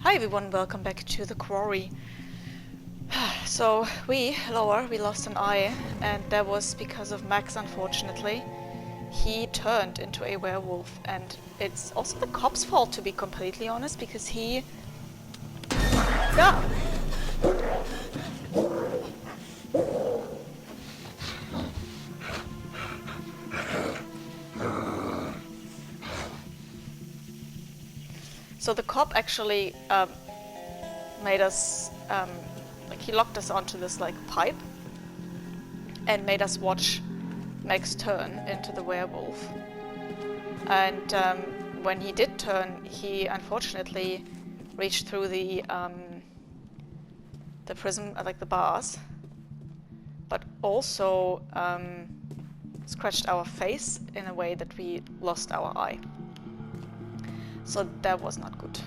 Hi everyone, welcome back to the quarry. So Laura, we lost an eye, and that was because of Max, unfortunately. He turned into a werewolf, and it's also the cop's fault, to be completely honest, because he... Yeah! So the cop actually made us, like he locked us onto this like pipe and made us watch Max turn into the werewolf. And when he did turn, he unfortunately reached through the prism, like the bars, but also scratched our face in a way that we lost our eye. So that was not good,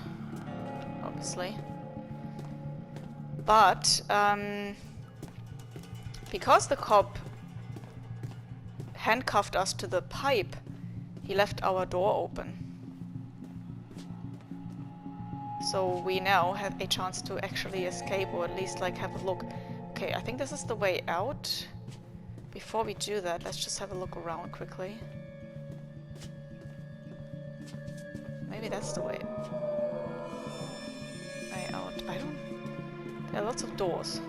obviously. But because the cop handcuffed us to the pipe, he left our door open. So we now have a chance to actually escape, or at least like have a look. Okay, I think this is the way out. Before we do that, let's just have a look around quickly. Maybe that's the way out. I don't... There are lots of doors.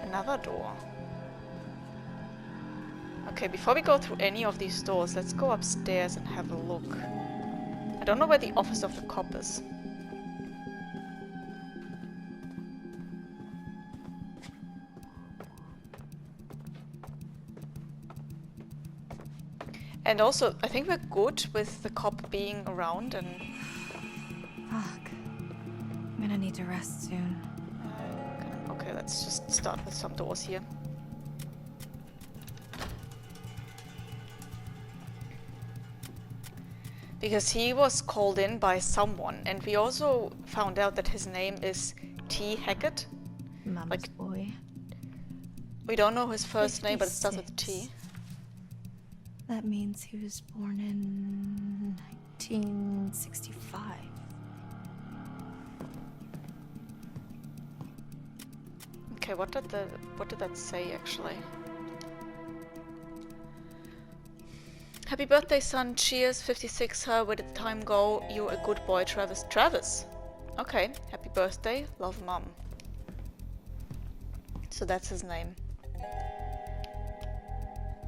Another door. Okay, before we go through any of these doors, let's go upstairs and have a look. I don't know where the office of the cop is. And also, I think we're good with the cop being around and... Fuck. I'm gonna need to rest soon. Okay, let's just start with some doors here. Because he was called in by someone, and we also found out that his name is T. Hackett. Mama's like, boy. We don't know his first name, but it starts with 56. T. That means he was born in 1965. Okay, what did that say actually? Happy birthday, son. Cheers, 56. Where did the time go? You're a good boy, Travis. Travis. Okay, happy birthday. Love, Mom. So that's his name.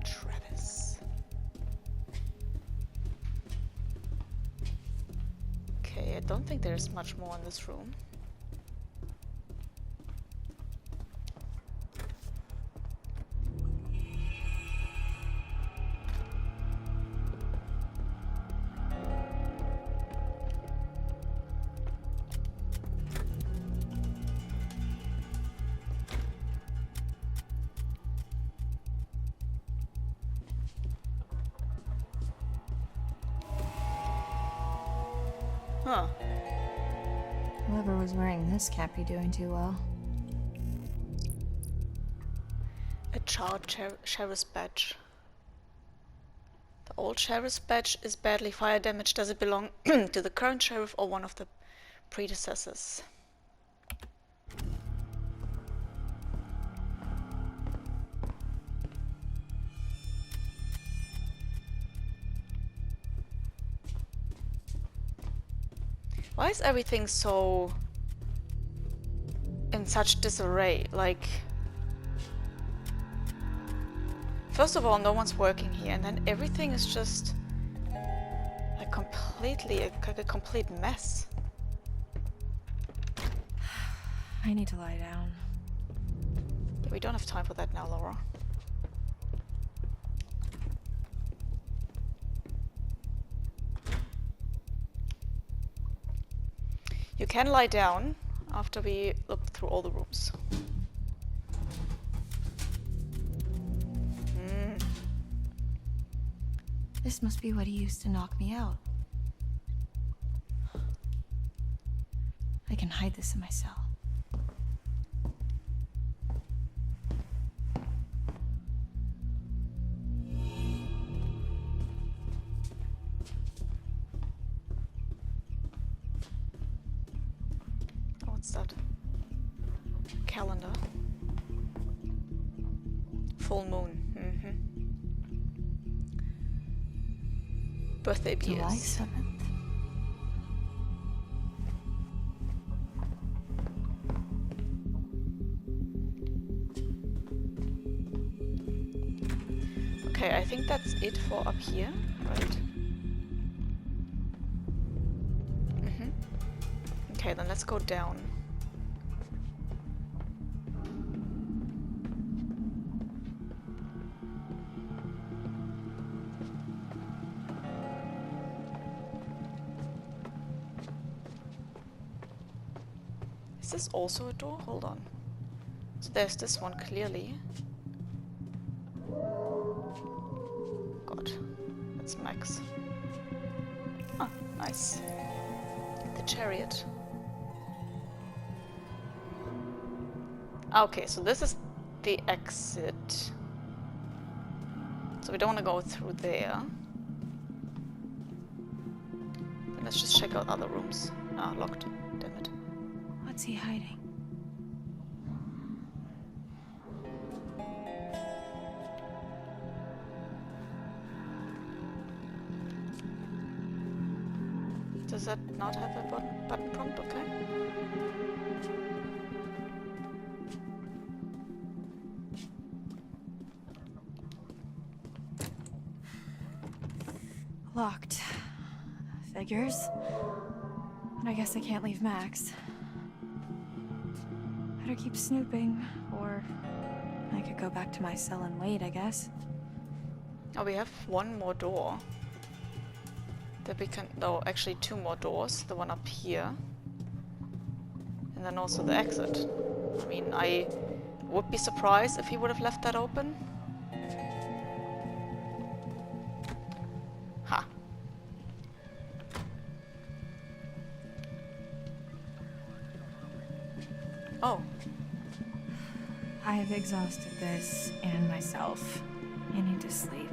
Travis. Okay, I don't think there's much more in this room. Huh. Whoever was wearing this can't be doing too well. A charred sheriff's badge. The old sheriff's badge is badly fire damaged. Does it belong to the current sheriff or one of the predecessors? Why is everything so in such disarray? Like, first of all, no one's working here, and then everything is just like completely, like a complete mess. I need to lie down. Yeah, we don't have time for that now, Laura. You can lie down after we look through all the rooms. This must be what he used to knock me out. I can hide this in my cell. What's that? Calendar. Full moon. Birthday July beers. 7th. Okay, I think that's it for up here, right? Okay, then let's go down. Is this also a door? Hold on. So there's this one clearly. God, that's Max. Ah, nice. The chariot. Okay, so this is the exit. So we don't want to go through there. Then let's just check out other rooms. Ah, locked. Damn it. What's he hiding? Does that not have a button prompt? Okay. Locked. Figures. And I guess I can't leave Max. Better keep snooping, or I could go back to my cell and wait, I guess. Oh, we have one more door. That we can... No, actually two more doors. The one up here. And then also the exit. I mean, I would be surprised if he would have left that open. Ha. Oh. I've exhausted this and myself. I need to sleep.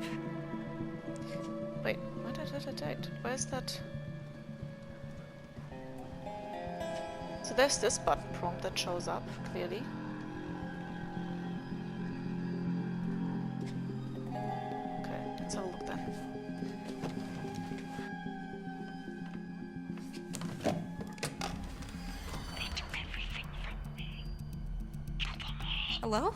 Wait, wait. Where's that? So there's this button prompt that shows up, clearly. Okay, let's have a look then. Hello?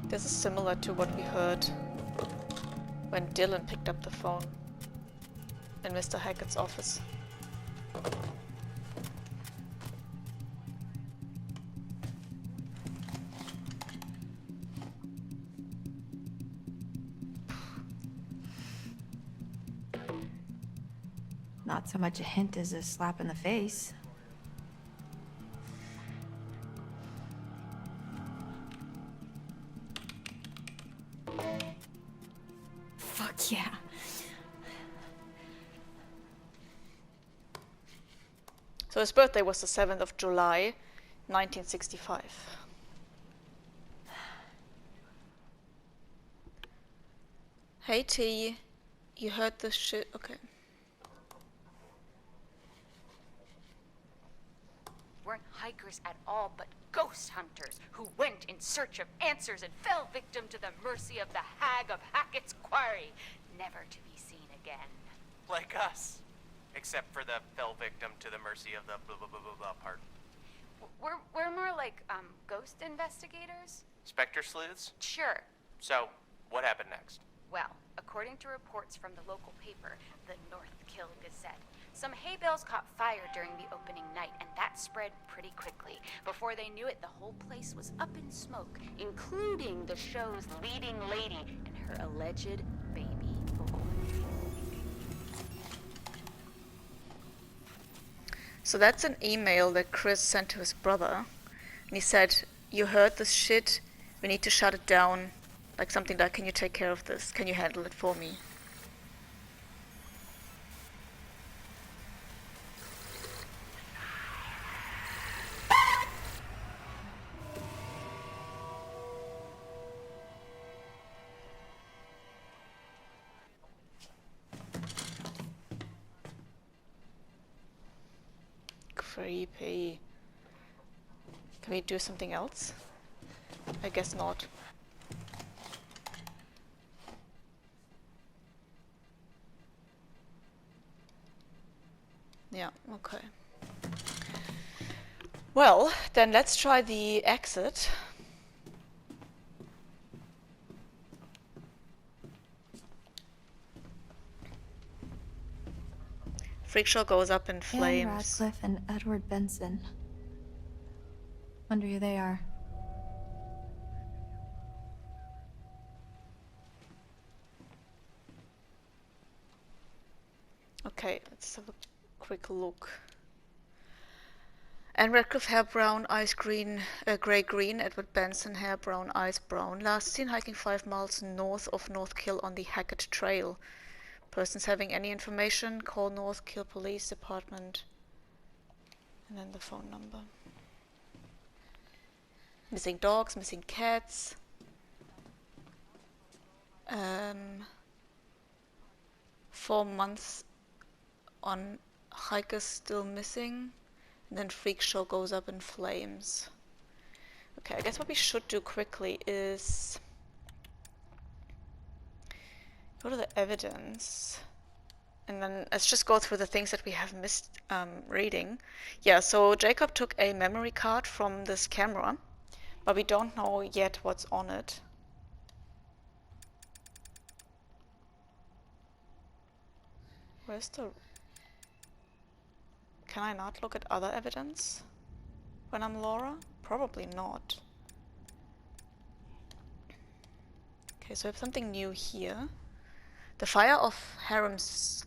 This is similar to what we heard when Dylan picked up the phone in Mr. Hackett's office. Not so much a hint as a slap in the face. Fuck yeah. So his birthday was the 7th of July, 1965. Hey T, you heard this shit? Okay. Weren't hikers at all, but ghost hunters who went in search of answers and fell victim to the mercy of the hag of Hackett's Quarry, never to be seen again. Like us. Except for the fell victim to the mercy of the blah blah blah blah blah part. We're more like, ghost investigators? Spectre sleuths? Sure. So, what happened next? Well, according to reports from the local paper, the North Kill Gazette, some hay bales caught fire during the opening night, and that spread pretty quickly. Before they knew it, the whole place was up in smoke, including the show's leading lady and her alleged baby boy. So that's an email that Chris sent to his brother. And he said, you heard this shit, we need to shut it down. Like something like, can you take care of this? Can you handle it for me? creepy. Can we do something else? I guess not. Yeah, okay. Well, then let's try the exit. Freakshow goes up in Anne flames. Radcliffe and Edward Benson. Wonder who they are. Okay, let's have a quick look. Anne Radcliffe, hair brown, eyes green, grey-green. Edward Benson, hair brown, eyes brown. Last seen hiking 5 miles north of North Kill on the Hackett Trail. Persons having any information, call North Kill Police Department. And then the phone number. Missing dogs, missing cats. 4 months on hikers still missing. And then Freakshow goes up in flames. Okay, I guess what we should do quickly is go to the evidence. And then let's just go through the things that we have missed reading. Yeah, so Jacob took a memory card from this camera, but we don't know yet what's on it. Where's the... Can I not look at other evidence when I'm Laura? Probably not. Okay, so we have something new here. The fire of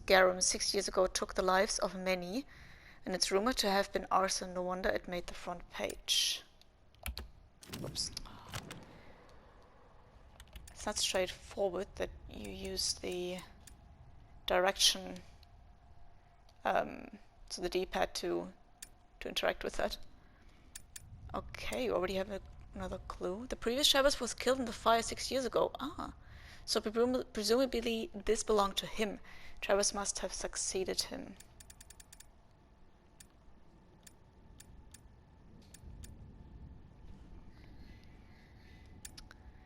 Garum 6 years ago took the lives of many, and it's rumored to have been arson. No wonder it made the front page. Whoops. It's not straightforward that you use the direction, so the D-pad to interact with that. Okay, you already have another clue. The previous Chavez was killed in the fire 6 years ago. Ah, so presumably this belonged to him. Travis must have succeeded him.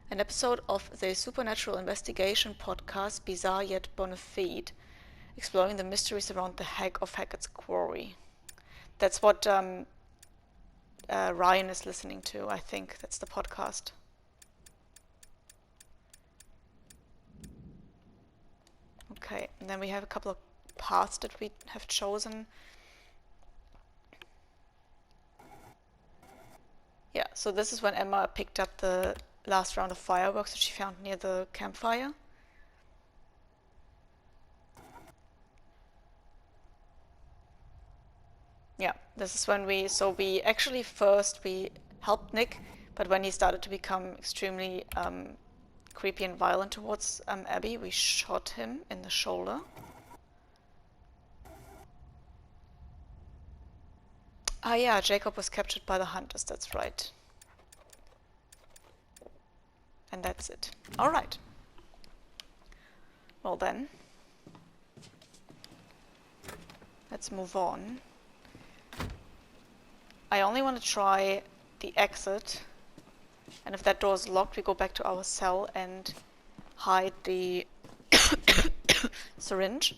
An episode of the Supernatural Investigation podcast, Bizarre Yet Bonafide, exploring the mysteries around the hack of Hackett's Quarry. That's what Ryan is listening to, I think. That's the podcast. Okay, and then we have a couple of paths that we have chosen. Yeah, so this is when Emma picked up the last round of fireworks that she found near the campfire. Yeah, this is when we actually first we helped Nick, but when he started to become extremely creepy and violent towards Abby, we shot him in the shoulder. Ah yeah, Jacob was captured by the hunters, that's right. And that's it. Alright. Well then, let's move on. I only want to try the exit, and if that door is locked, we go back to our cell and hide the syringe.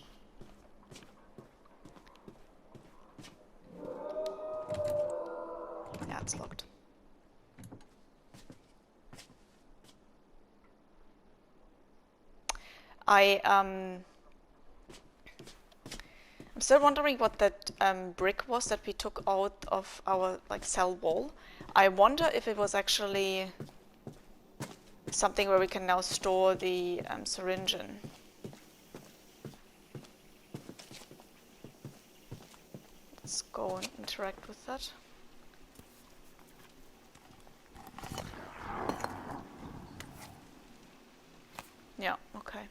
Yeah, it's locked. I'm still wondering what that brick was that we took out of our cell wall. I wonder if it was actually something where we can now store the syringe in. Let's go and interact with that. Yeah, okay.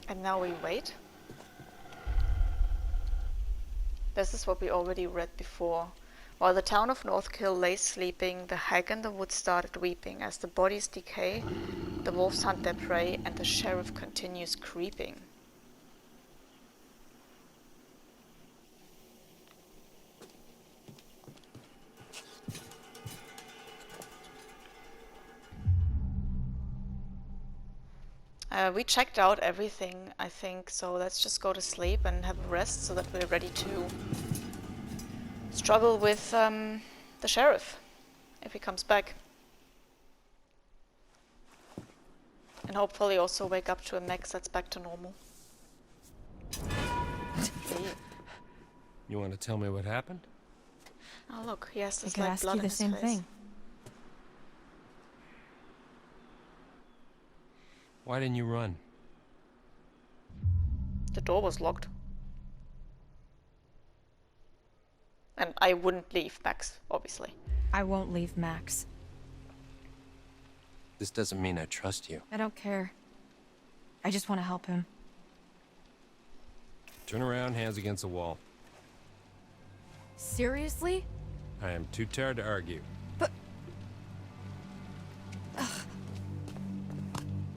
And now we wait. This is what we already read before. While the town of North Kill lay sleeping, the hag in the woods started weeping. As the bodies decay, the wolves hunt their prey, and the sheriff continues creeping. We checked out everything, I think, so let's just go to sleep and have a rest so that we're ready to struggle with the sheriff if he comes back. And hopefully also wake up to a Max that's back to normal. You want to tell me what happened? Oh look, he has I this could like ask blood you in the his same face. thing. Why didn't you run? The door was locked. And I wouldn't leave Max, obviously. I won't leave Max. This doesn't mean I trust you. I don't care. I just want to help him. Turn around, hands against the wall. Seriously? I am too tired to argue. But...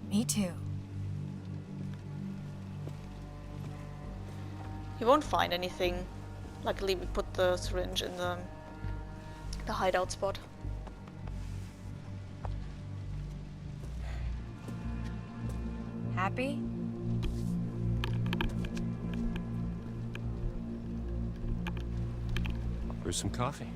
Me too. You won't find anything. Luckily we put the syringe in the hideout spot. Happy? Brew some coffee.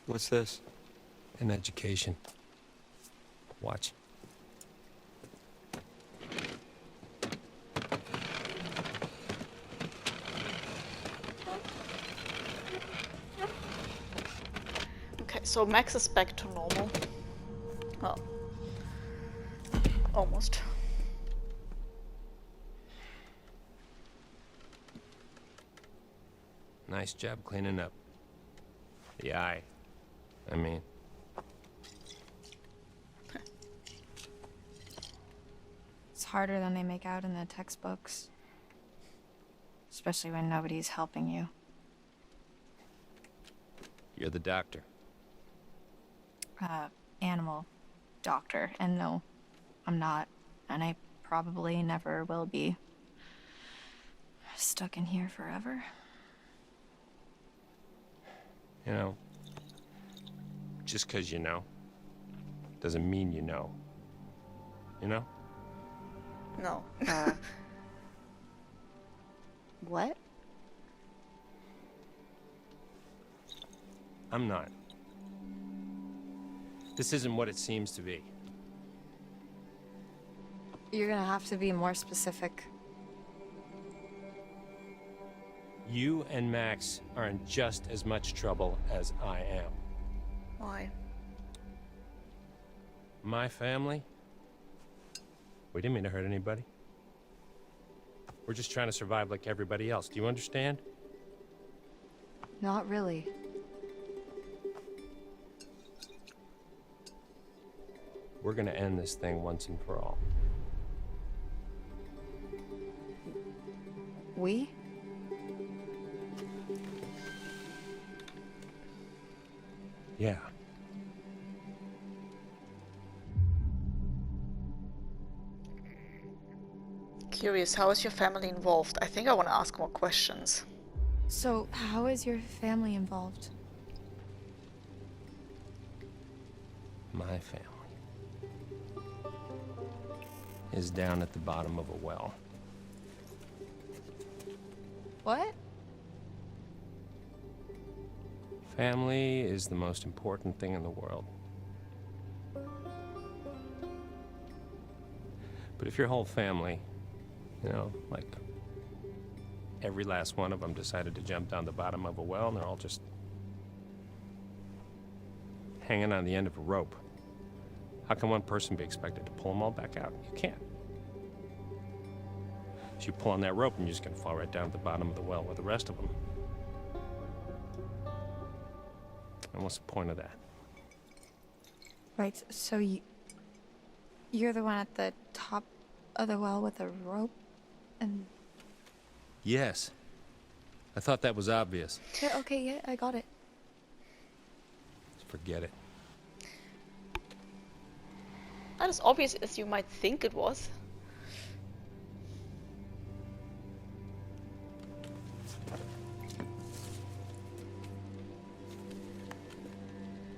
What's this? An education. Watch. Okay, so Max is back to normal. Well, almost. Nice job cleaning up. The eye. I mean. It's harder than they make out in the textbooks. Especially when nobody's helping you. You're the doctor. Animal doctor. And no, I'm not. And I probably never will be. Stuck in here forever. You know, just 'cause you know, doesn't mean you know. You know? No. What? I'm not. This isn't what it seems to be. You're gonna have to be more specific. You and Max are in just as much trouble as I am. Why? My family? We didn't mean to hurt anybody. We're just trying to survive like everybody else. Do you understand? Not really. We're gonna end this thing once and for all. We? Yeah. Curious, how is your family involved? I think I want to ask more questions. So, how is your family involved? My family is down at the bottom of a well. What? Family is the most important thing in the world. But if your whole family, you know, like every last one of them decided to jump down the bottom of a well and they're all just hanging on the end of a rope, how can one person be expected to pull them all back out? You can't. As you pull on that rope, and you're just gonna fall right down at the bottom of the well with the rest of them. And what's the point of that? Right, so you're the one at the top of the well with a rope? And... Yes. I thought that was obvious. Yeah, okay, yeah, I got it. Forget it. Not as obvious as you might think it was.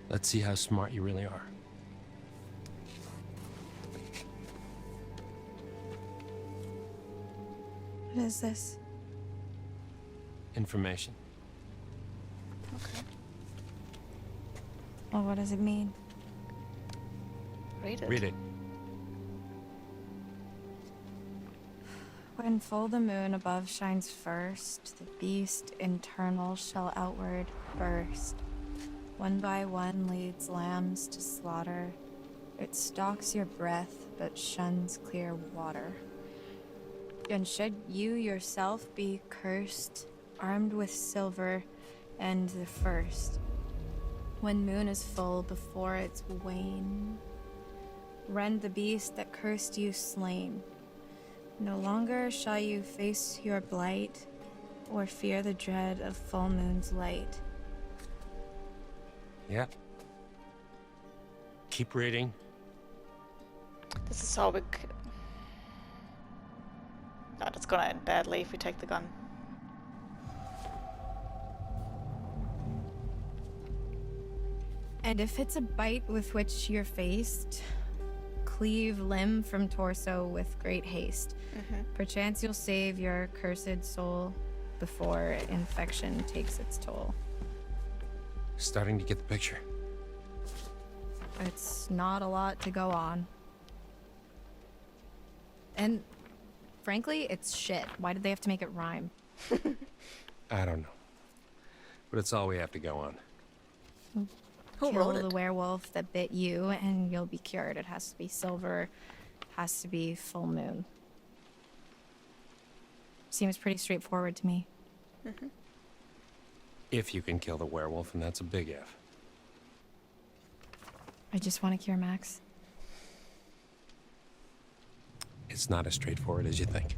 Let's see how smart you really are. What is this? Information. Okay. Well, what does it mean? Read it. Read it. When full the moon above shines first, the beast internal shall outward burst. One by one leads lambs to slaughter. It stalks your breath, but shuns clear water. And should you yourself be cursed, armed with silver and the first, when moon is full before its wane, rend the beast that cursed you slain. No longer shall you face your blight, or fear the dread of full moon's light. Yeah. Keep reading. This is how we... God, it's gonna end badly if we take the gun. And if it's a bite with which you're faced, cleave limb from torso with great haste. Perchance you'll save your cursed soul before infection takes its toll. Starting to get the picture. It's not a lot to go on. And frankly, it's shit. Why did they have to make it rhyme? I don't know. But it's all we have to go on. Who Kill wrote the it? werewolf that bit you and you'll be cured. It has to be silver, has to be full moon. Seems pretty straightforward to me. If you can kill the werewolf, and that's a big if. I just want to cure Max. It's not as straightforward as you think.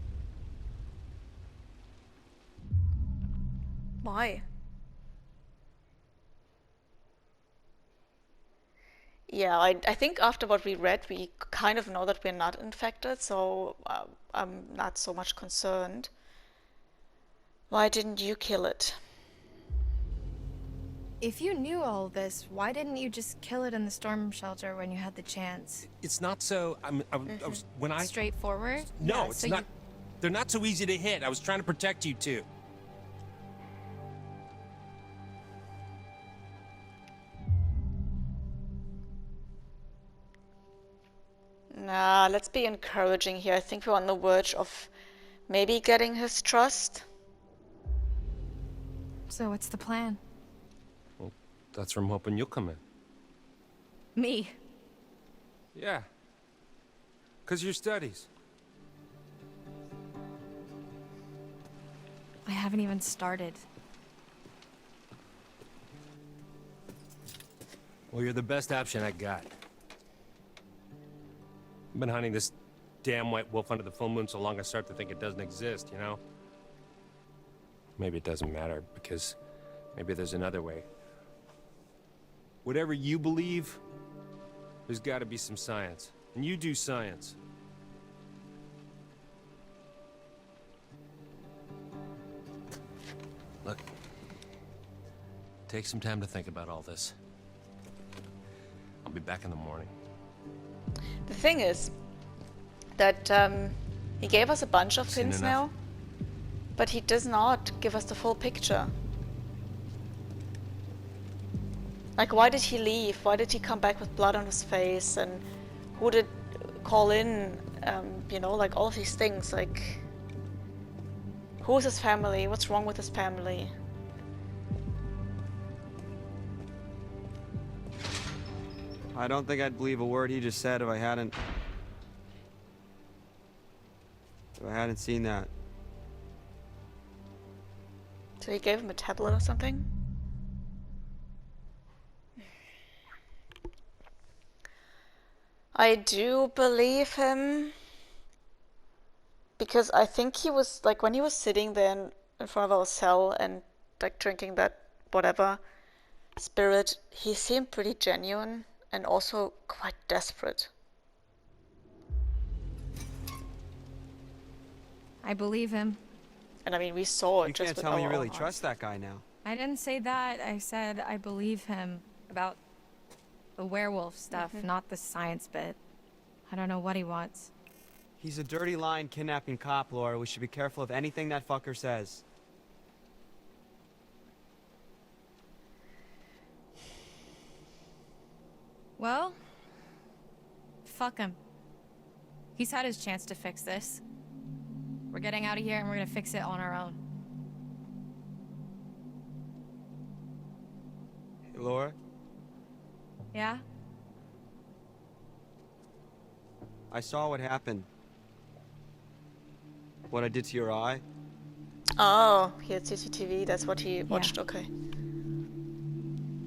Why? Yeah, I think after what we read, we kind of know that we're not infected, so I'm not so much concerned. Why didn't you kill it? If you knew all this, why didn't you just kill it in the storm shelter when you had the chance? It's not so... I was... When I... Straightforward? No, Yeah, it's so not... They're not so easy to hit. I was trying to protect you, too. Nah, let's be encouraging here. I think we're on the verge of maybe getting his trust. So what's the plan? Well, that's where I'm hoping you'll come in. Me? Yeah. 'Cause your studies. I haven't even started. Well, you're the best option I got. I've been hunting this damn white wolf under the full moon so long I start to think it doesn't exist, you know? Maybe it doesn't matter, because maybe there's another way. Whatever you believe, there's got to be some science. And you do science. Look, take some time to think about all this. I'll be back in the morning. The thing is that he gave us a bunch of Seen hints enough. now, but he does not give us the full picture. Like, why did he leave? Why did he come back with blood on his face? And who did call in? You know, like all of these things. Like, who's his family? What's wrong with his family? I don't think I'd believe a word he just said if I hadn't. I hadn't seen that. So he gave him a tablet or something? I do believe him. Because I think he was, like, when he was sitting there in front of our cell and, like, drinking that whatever spirit, he seemed pretty genuine and also quite desperate. I believe him. And I mean, we saw it You just can't with tell me you our really own trust eyes. that guy now. I didn't say that. I said I believe him about the werewolf stuff, not the science bit. I don't know what he wants. He's a dirty lying kidnapping cop, Laura. We should be careful of anything that fucker says. Well, fuck him. He's had his chance to fix this. We're getting out of here and we're gonna fix it on our own. Hey, Laura, Yeah? I saw what happened. What I did to your eye. Oh, he had CCTV, that's what he watched, okay.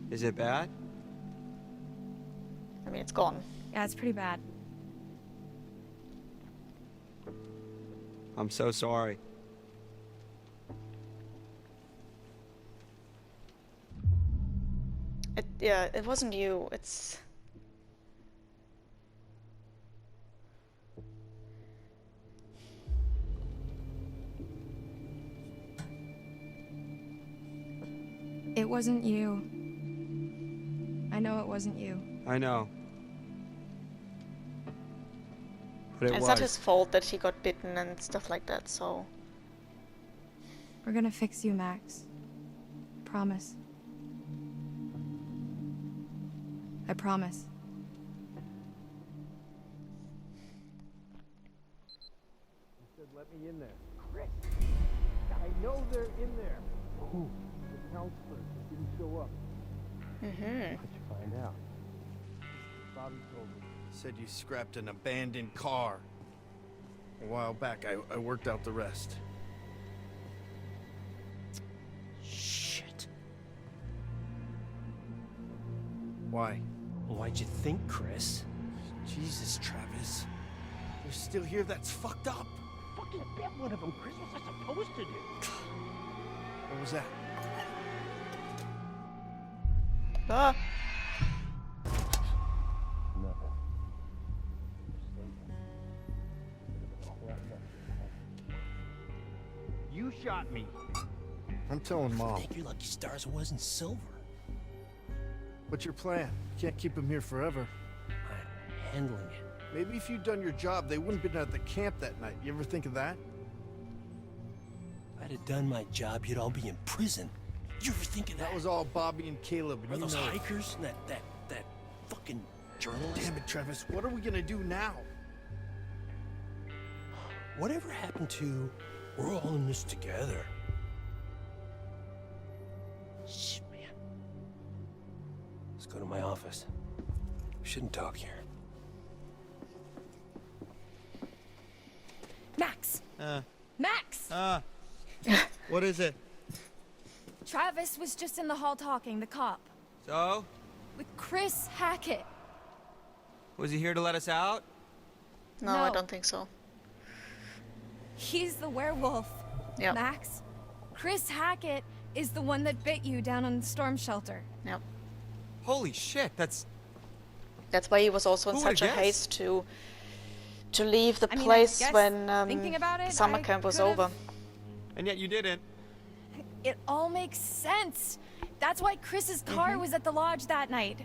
Is it bad? I mean, it's gone. Yeah, it's pretty bad. I'm so sorry. Yeah, it wasn't you, it's... It wasn't you. I know it wasn't you. I know. But it It's was. not his fault that he got bitten and stuff like that, so... We're gonna fix you, Max. Promise. I promise. He said, let me in there. Chris! I know they're in there. Who? The counselor didn't show up. Mm-hmm. How'd you find out? Bobby told me. Said you scrapped an abandoned car. A while back, I worked out the rest. Shit. Why? Why'd you think, Chris? Jesus, Travis. You're still here? That's fucked up. Fucking bet one of them, Chris. What's I supposed to do? What was that? Ah! Nothing. You shot me. I'm telling Mom. Thank your lucky stars it wasn't silver. What's your plan? Can't keep him here forever. I'm handling it. Maybe if you'd done your job, they wouldn't have been at the camp that night. You ever think of that? If I'd have done my job, you'd all be in prison. You ever think of that? That was all Bobby and Caleb, and Are you those know it. hikers and that fucking journalist? Damn it, Travis. What are we gonna do now? Whatever happened to we're all in this together? Shit, man. Let's go to my office. We shouldn't talk here. Max! Max! What is it? Travis was just in the hall talking, the cop. So? With Chris Hackett. Was he here to let us out? No, I No. don't think so. He's the werewolf. Yep. Max. Chris Hackett is the one that bit you down on the storm shelter. Yep. Holy shit, that's... That's why he was also in Who such a would've haste to leave the I mean, I place guess when thinking about it, summer I camp was could've- over. And yet you didn't. It all makes sense. That's why Chris's car was at the lodge that night.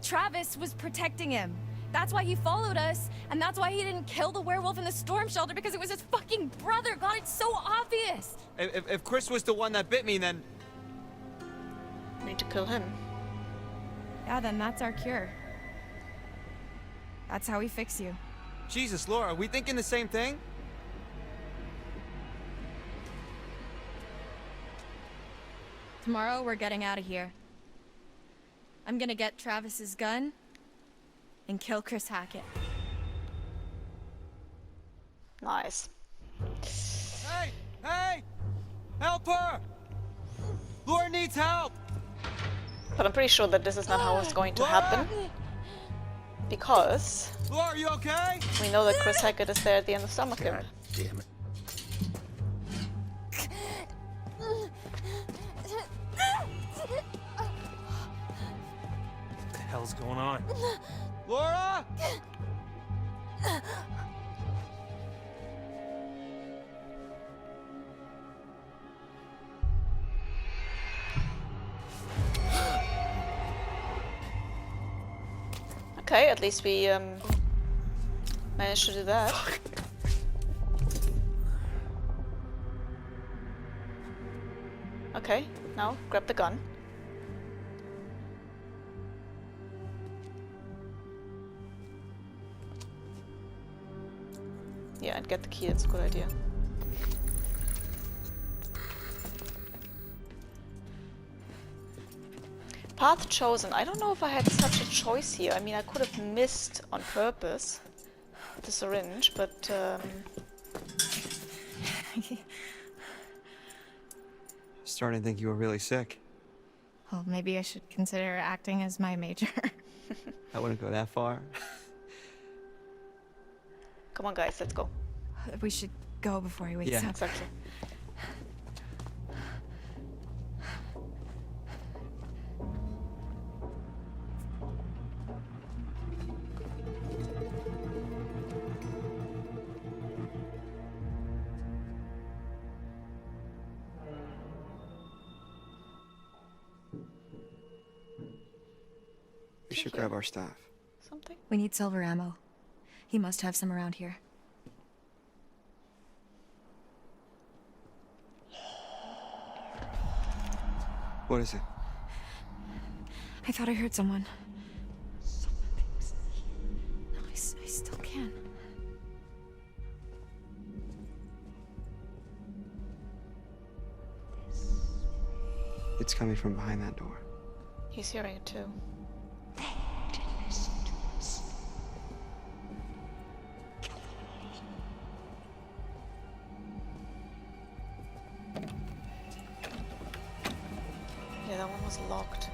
Travis was protecting him. That's why he followed us, and that's why he didn't kill the werewolf in the storm shelter, because it was his fucking brother. God, it's so obvious. If Chris was the one that bit me, then... We need to kill him. Yeah, then that's our cure. That's how we fix you. Jesus, Laura, are we thinking the same thing? Tomorrow, we're getting out of here. I'm gonna get Travis's gun and kill Chris Hackett. Nice. Hey! Help her! Laura needs help! But I'm pretty sure that this is not how it's going to happen. Because Laura, are you okay? we know that Chris Hackett is there at the end of summer camp. God damn it. What the hell's going on? Laura! Okay, at least we managed to do that. Okay, now grab the gun. Yeah, and get the key, that's a good idea. Path chosen. I don't know if I had such a choice here. I mean, I could have missed on purpose the syringe, but Starting to think you were really sick. Well, maybe I should consider acting as my major. I wouldn't go that far. come on guys, let's go. We should go before he wakes Yeah. up. Exactly. We should grab our stuff. Something? We need silver ammo. He must have some around here. What is it? I thought I heard someone. No, I still can. It's coming from behind that door. He's hearing it too. Yeah, that one was locked.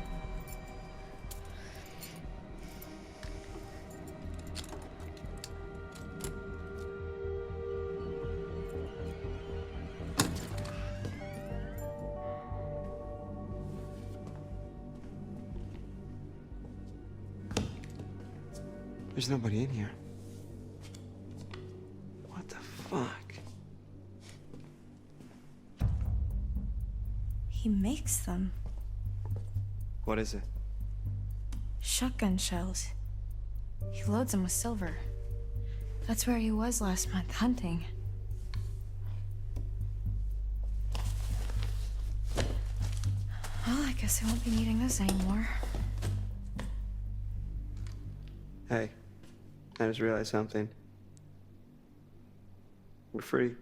There's nobody in here. What the fuck? He makes them. What is it? Shotgun shells. He loads them with silver. That's where he was last month, hunting. Well, I guess I won't be needing this anymore. Hey, I just realized something. We're free.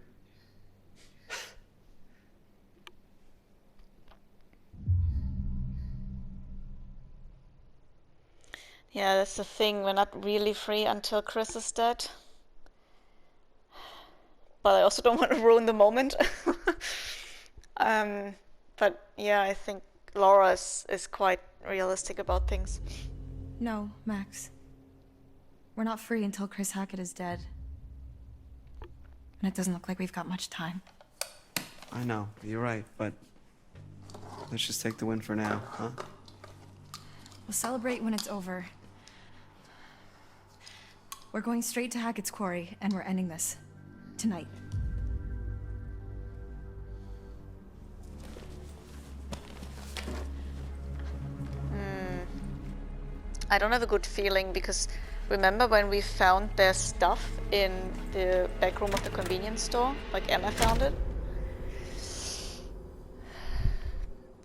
Yeah, that's the thing. We're not really free until Chris is dead. But I also don't want to ruin the moment. But yeah, I think Laura is quite realistic about things. No, Max. We're not free until Chris Hackett is dead. And it doesn't look like we've got much time. I know, you're right, but let's just take the win for now, huh? We'll celebrate when it's over. We're going straight to Hackett's quarry, and we're ending this. Tonight. I don't have a good feeling because remember when we found their stuff in the back room of the convenience store? Like Emma found it?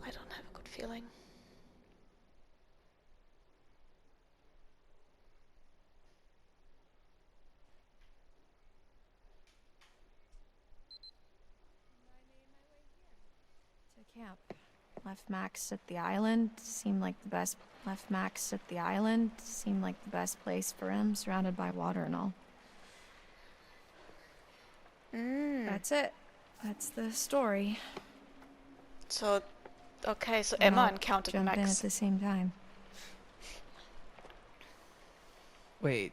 I don't have a good feeling. To camp. Left Max at the island. Seemed like the best. Left Max at the island. Seemed like the best place for him, surrounded by water and all. That's it. That's the story. So, okay, so And Emma I'll encountered jump in at Max. the same time. Wait,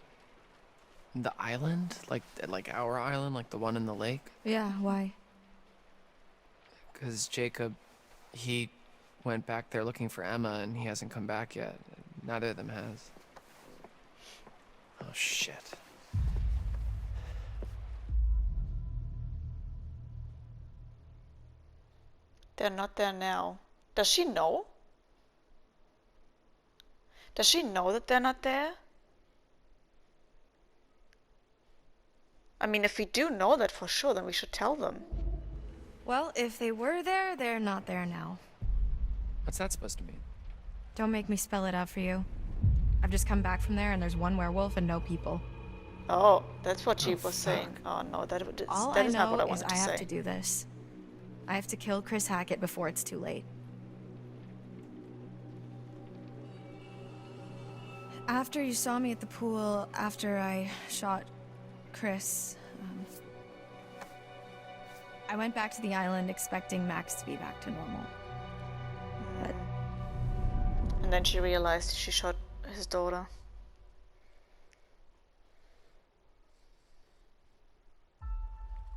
the island? Like our island, like the one in the lake? Yeah, why? Because Jacob, he went back there looking for Emma and he hasn't come back yet. Neither of them has. Oh, shit. They're not there now. Does she know? Does she know that they're not there? I mean, if we do know that for sure, then we should tell them. Well, if they were there, they're not there now. What's that supposed to mean? Don't make me spell it out for you. I've just come back from there and there's one werewolf and no people. Oh, that's what she Oh, was fuck. saying. Oh no, that All that I is not what I know is wanted I to have say. to do this. I have to kill Chris Hackett before it's too late. After you saw me at the pool, after I shot Chris, I went back to the island expecting Max to be back to normal. But And then she realized she shot his daughter.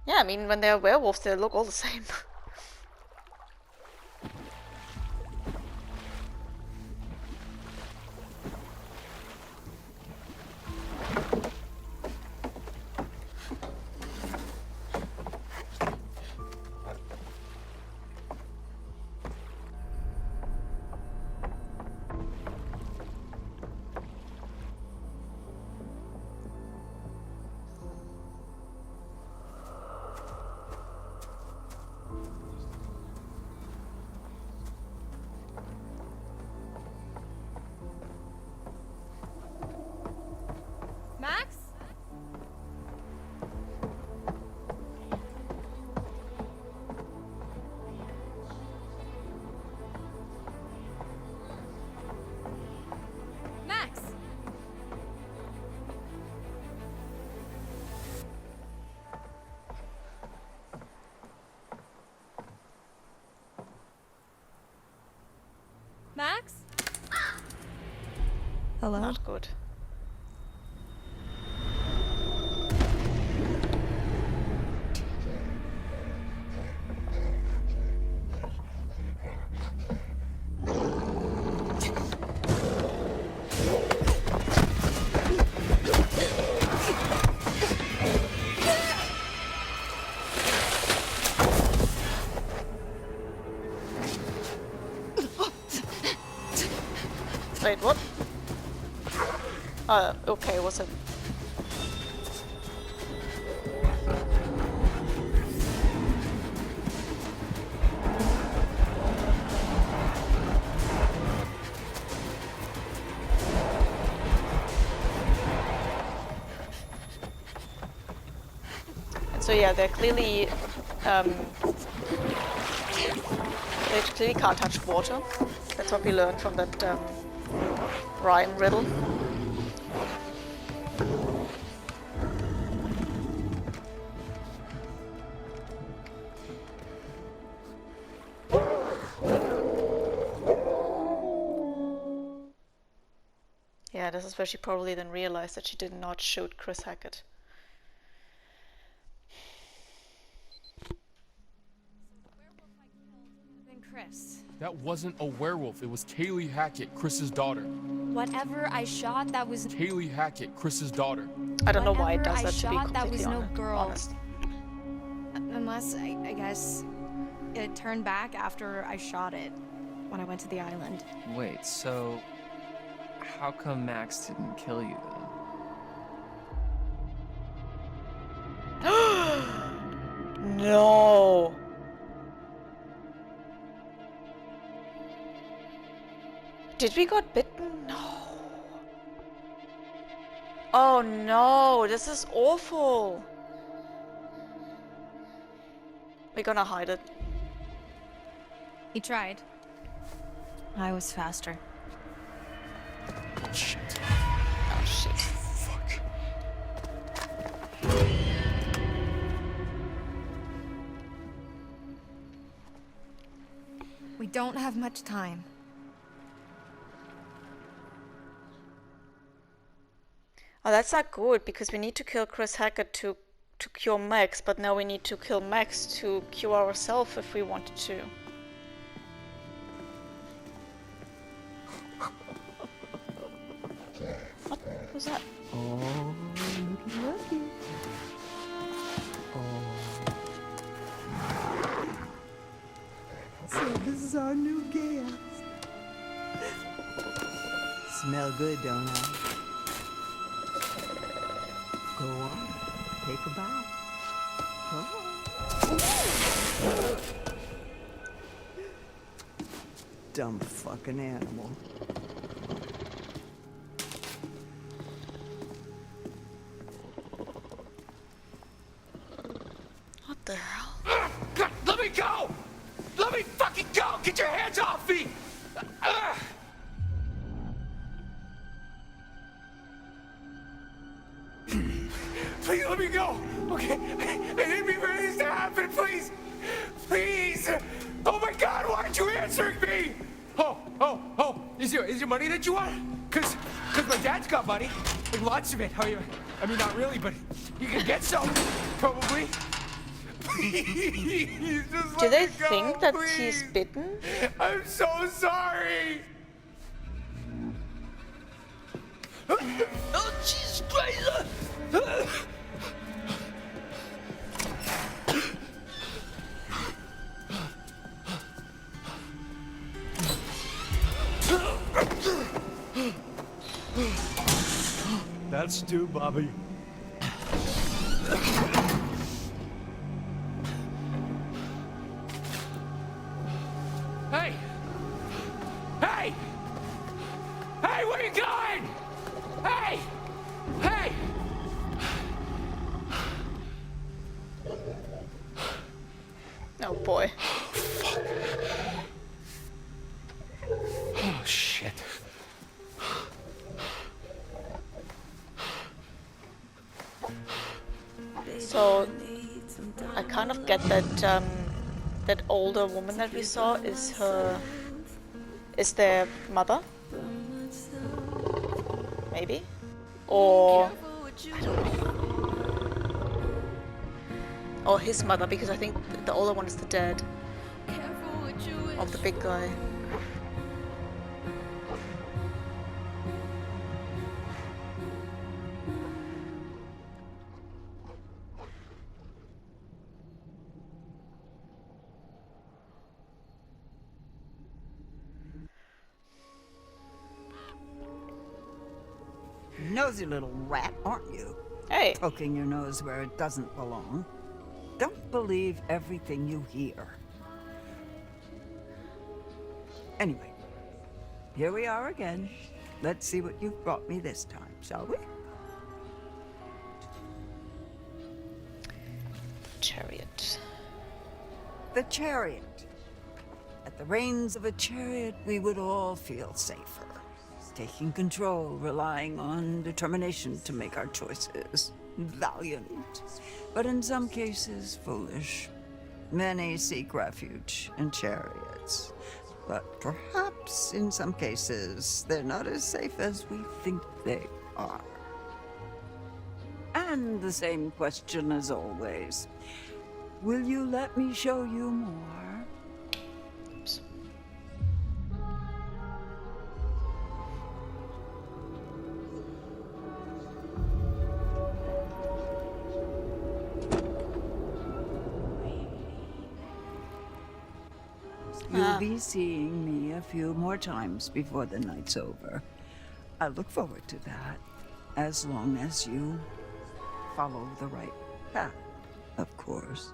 Yeah, I mean, when they're werewolves, they look all the same. Max? Max? Max? Hello? Not good. Wait, what? Okay, was it? So yeah, they're clearly, they clearly can't touch water. That's what we learned from that rhyme riddle. Yeah, this is where she probably then realized that she did not shoot Chris Hackett. Then Chris. That wasn't a werewolf. It was Kaylee Hackett, Chris's daughter. Whatever I shot, that was Kaylee Hackett, Chris's daughter. I don't know why it Whatever does I that, to be shot, that completely was no girl. honest. unless I guess it turned back after I shot it when I went to the island. Wait, so how come Max didn't kill you then? No. Did we got bitten? No. Oh no, this is awful. We're gonna hide it. He tried. I was faster. Shit. Oh shit. Fuck. don't have much time. Oh, that's not good, because we need to kill Chris Hackett to cure Max, but now we need to kill Max to cure ourselves if we wanted to. What was that? Oh, little lucky. So this is our new guest. Smell good, don't I? Go on, take a bite. Come on. Dumb fucking animal. What the hell? God, let me go! Let me fucking go! Get your hands off me! Please let me go! Okay? I didn't mean for this to happen, please! Please! Oh my God, why aren't you answering me? Oh, is your money that you want? Cause my dad's got money. Like lots of it. I mean, not really, but you can get some, probably. Please, just Do let they me go, think that please. he's bitten? I'm so sorry! Oh, Jesus Christ! That's due, Bobby. Hey! Hey! Hey, where you going? Hey! Hey! Oh boy. Oh, shit. So I kind of get that that older woman that we saw is their mother, maybe, or I don't know, or his mother, because I think the older one is the dad of the big guy. Nosy little rat, aren't you? Hey. Poking your nose where it doesn't belong. Don't believe everything you hear. Anyway, here we are again. Let's see what you've brought me this time, shall we? Chariot. The chariot. At the reins of a chariot, we would all feel safer. Taking control, relying on determination to make our choices. Valiant, but in some cases foolish. Many seek refuge in chariots, but perhaps in some cases they're not as safe as we think they are. And the same question as always. Will you let me show you more? Oops. You'll be seeing me a few more times before the night's over. I look forward to that, as long as you follow the right path, of course.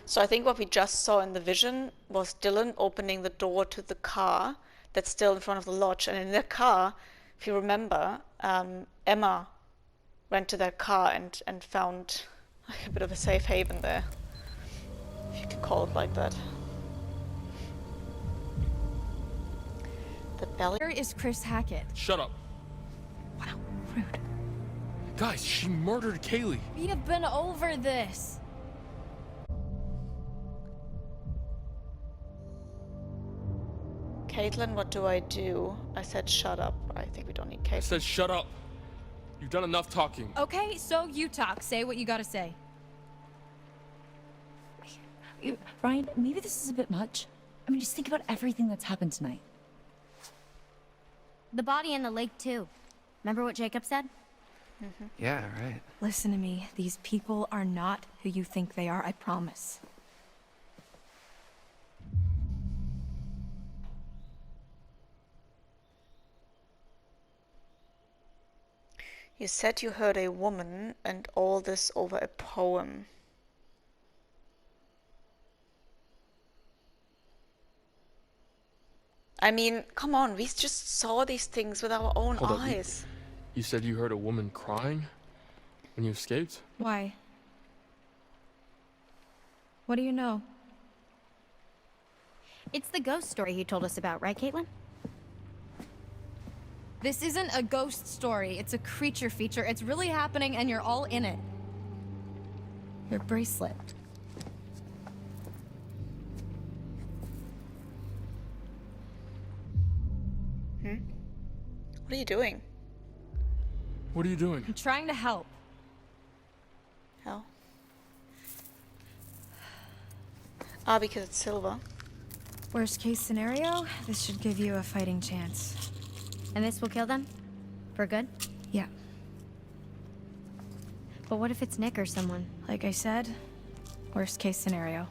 So I think what we just saw in the vision was Dylan opening the door to the car that's still in front of the lodge. And in the car, if you remember, Emma went to that car and found a bit of a safe haven there, if you could call it like that. The belly. Where is Chris Hackett? Shut up. Wow, rude. Guys, she murdered Kaylee. We'd have been over this. Caitlin, what do I do? I said shut up. I think we don't need I Caitlin. said shut up. You've done enough talking. Okay, so you talk. Say what you gotta say. Ryan, maybe this is a bit much. I mean, just think about everything that's happened tonight. The body in the lake, too. Remember what Jacob said? Yeah, right. Listen to me. These people are not who you think they are, I promise. You said you heard a woman, and all this over a poem. I mean, come on, we just saw these things with our own Hold up, eyes. You said you heard a woman crying when you escaped? Why? What do you know? It's the ghost story he told us about, right, Caitlin? This isn't a ghost story. It's a creature feature. It's really happening and you're all in it. Your bracelet. What are you doing? What are you doing? I'm trying to help. Hell. Ah, because it's silver. Worst case scenario, this should give you a fighting chance. And this will kill them? For good? Yeah. But what if it's Nick or someone? Like I said, worst case scenario.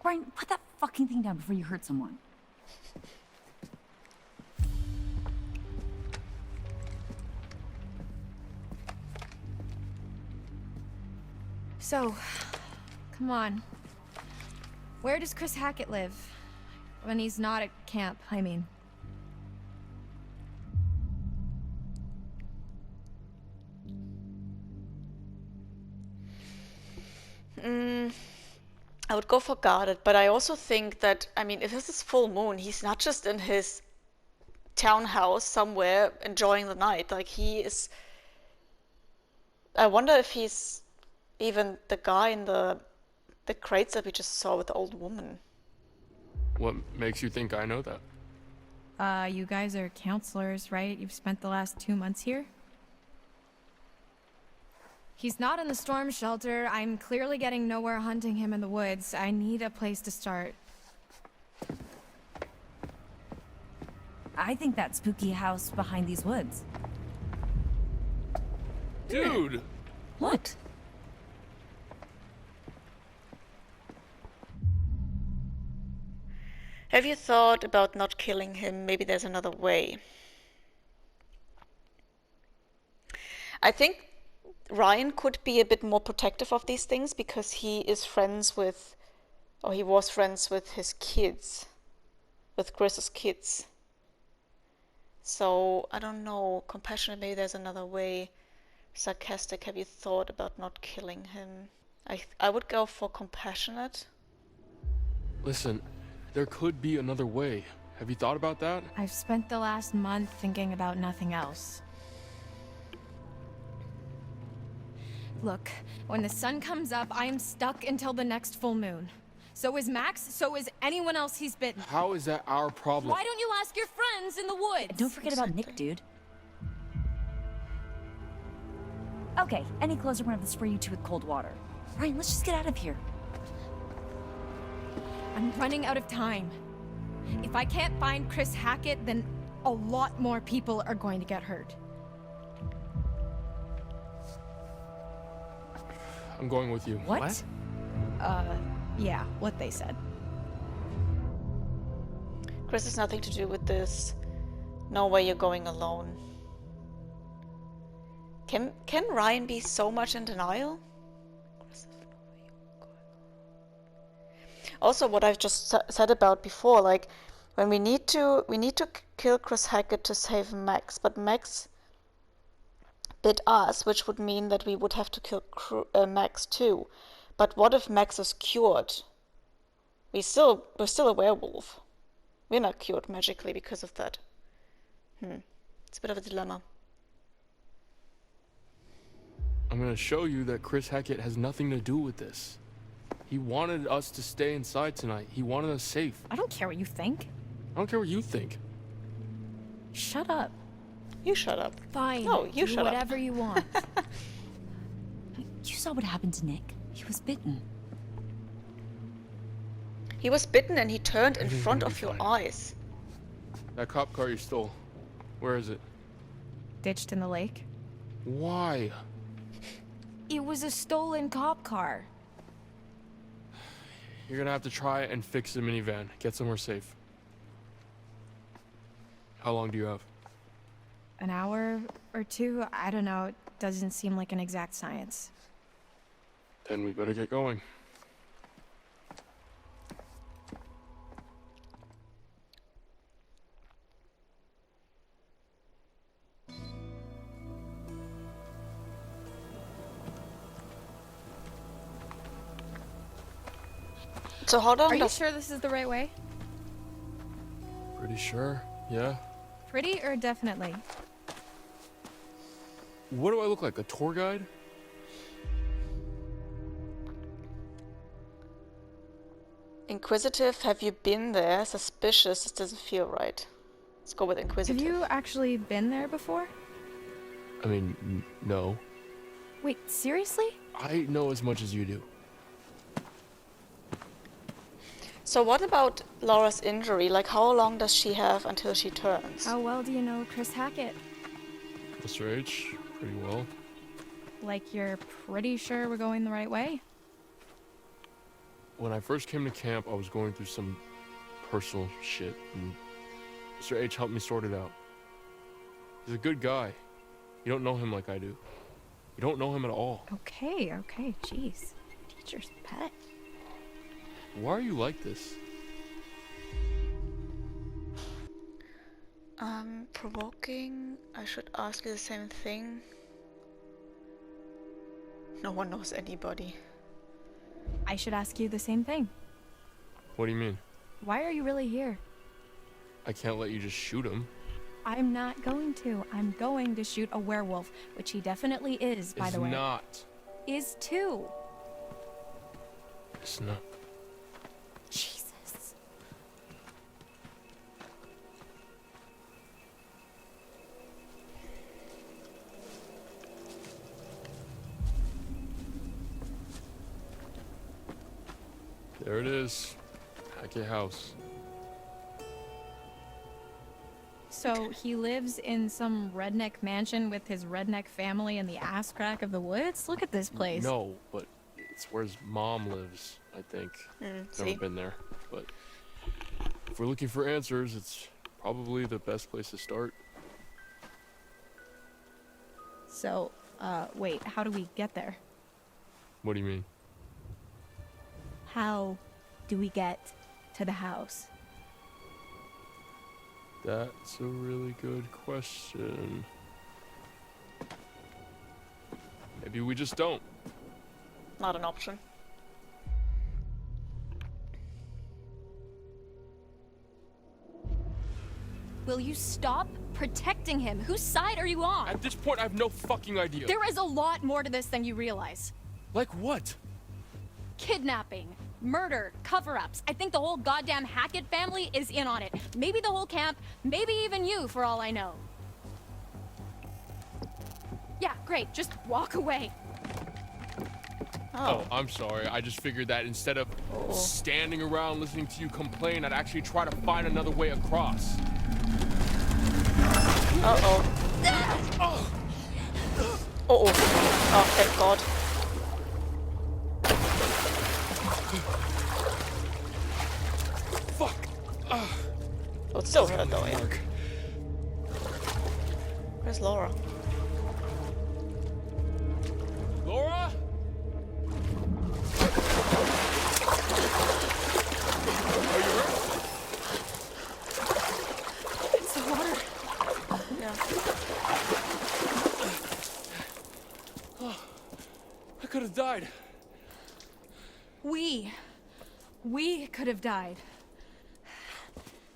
Ryan, put that fucking thing down before you hurt someone. So, come on. Where does Chris Hackett live? When he's not at camp, I mean. I would go for guarded, but I also think that, I mean, if this is full moon, he's not just in his townhouse somewhere enjoying the night. Like, he is... I wonder if he's even the guy in the crates that we just saw with the old woman. What makes you think I know that? You guys are counselors, right? You've spent the last 2 months here? He's not in the storm shelter. I'm clearly getting nowhere hunting him in the woods. I need a place to start. I think that spooky house behind these woods. Dude! What? Have you thought about not killing him? Maybe there's another way. I think Ryan could be a bit more protective of these things because he is friends with, or he was friends with his kids, with Chris's kids. So, I don't know, compassionate, maybe there's another way. Sarcastic, have you thought about not killing him? I would go for compassionate. Listen, there could be another way. Have you thought about that? I've spent the last month thinking about nothing else. Look, when the sun comes up, I am stuck until the next full moon. So is Max, so is anyone else he's bitten. How is that our problem? Why don't you ask your friends in the woods? And don't forget about Nick, dude. Okay, any clothes are gonna have to spray you two with cold water. Ryan, let's just get out of here. I'm running out of time. If I can't find Chris Hackett, then a lot more people are going to get hurt. I'm going with you. What? Yeah, what they said. Chris has nothing to do with this. No way you're going alone. Can Ryan be so much in denial? Also, what I've just said about before, like, when we need to kill Chris Hackett to save Max, but Max bit us, which would mean that we would have to kill Max too. But what if Max is cured? We're still a werewolf. We're not cured magically because of that. It's a bit of a dilemma. I'm gonna show you that Chris Hackett has nothing to do with this. He wanted us to stay inside tonight. He wanted us safe. I don't care what you think. I don't care what you think. Shut up. You shut up. Fine. No, you do shut up. whatever you want. You saw what happened to Nick. He was bitten. He was bitten and he turned in Everything's front gonna of be your fine. eyes. That cop car you stole. Where is it? Ditched in the lake. Why? It was a stolen cop car. You're gonna have to try and fix the minivan. Get somewhere safe. How long do you have? An hour or two? I don't know. It doesn't seem like an exact science. Then we better get going. So how long Are you does... sure this is the right way? Pretty sure? Yeah? Pretty or definitely? What do I look like? A tour guide? Inquisitive, have you been there? Suspicious, this doesn't feel right. Let's go with Have inquisitive. you actually been there before? I mean, no. Wait, seriously? I know as much as you do. So what about Laura's injury? Like, how long does she have until she turns? How well do you know Chris Hackett? Mr. H, pretty well. Like you're pretty sure we're going the right way? When I first came to camp, I was going through some personal shit, and Mr. H helped me sort it out. He's a good guy. You don't know him like I do. You don't know him at all. Okay, jeez. Teacher's pet. Why are you like this? Provoking. I should ask you the same thing. No one knows anybody. I should ask you the same thing. What do you mean? Why are you really here? I can't let you just shoot him. I'm not going to. I'm going to shoot a werewolf, which he definitely is, by the way. It's not. Is too. It's not. Jesus. There it is. Hackett House. So he lives in some redneck mansion with his redneck family in the ass crack of the woods? Look at this place. No, but it's where his mom lives, I think. See? Never been there, but if we're looking for answers, it's probably the best place to start. So, wait, how do we get there? What do you mean? How do we get to the house? That's a really good question. Maybe we just don't. Not an option. Will you stop protecting him? Whose side are you on? At this point, I have no fucking idea. There is a lot more to this than you realize. Like what? Kidnapping, murder, cover-ups. I think the whole goddamn Hackett family is in on it. Maybe the whole camp, maybe even you, for all I know. Yeah, great. Just walk away. Oh, I'm sorry. I just figured that instead of standing around listening to you complain, I'd actually try to find another way across. Uh-oh. Uh-oh. Oh, thank God. Fuck. Oh, it still hurt though, yeah. Where's Laura? Laura? Are you hurt? It's the water. Yeah. Oh, I could have died. We could have died.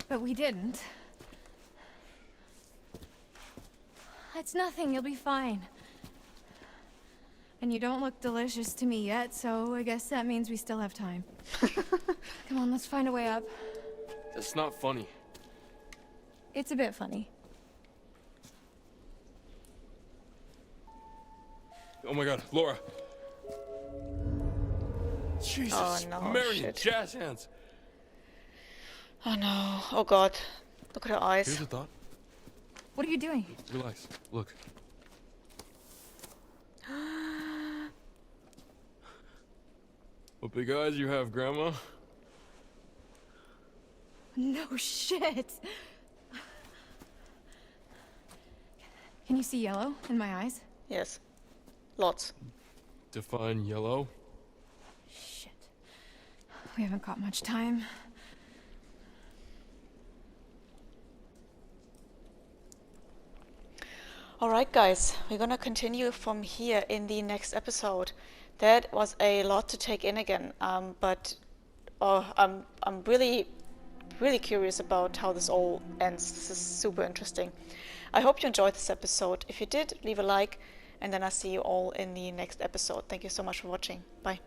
But we didn't. It's nothing, you'll be fine. And you don't look delicious to me yet, so I guess that means we still have time. Come on, let's find a way up. That's not funny. It's a bit funny. Oh my god, Laura. Jesus, Oh no, Mary, shit. jazz hands. Oh no. Oh god. Look at her eyes. Here's a thought. What are you doing? Relax. Look. What big eyes you have, Grandma. No shit! Can you see yellow in my eyes? Yes. Lots. Define yellow. Shit. We haven't got much time. Alright guys, we're gonna continue from here in the next episode. That was a lot to take in again, but I'm really curious about how this all ends. This is super interesting. I hope you enjoyed this episode. If you did, leave a like, and then I'll see you all in the next episode. Thank you so much for watching. Bye.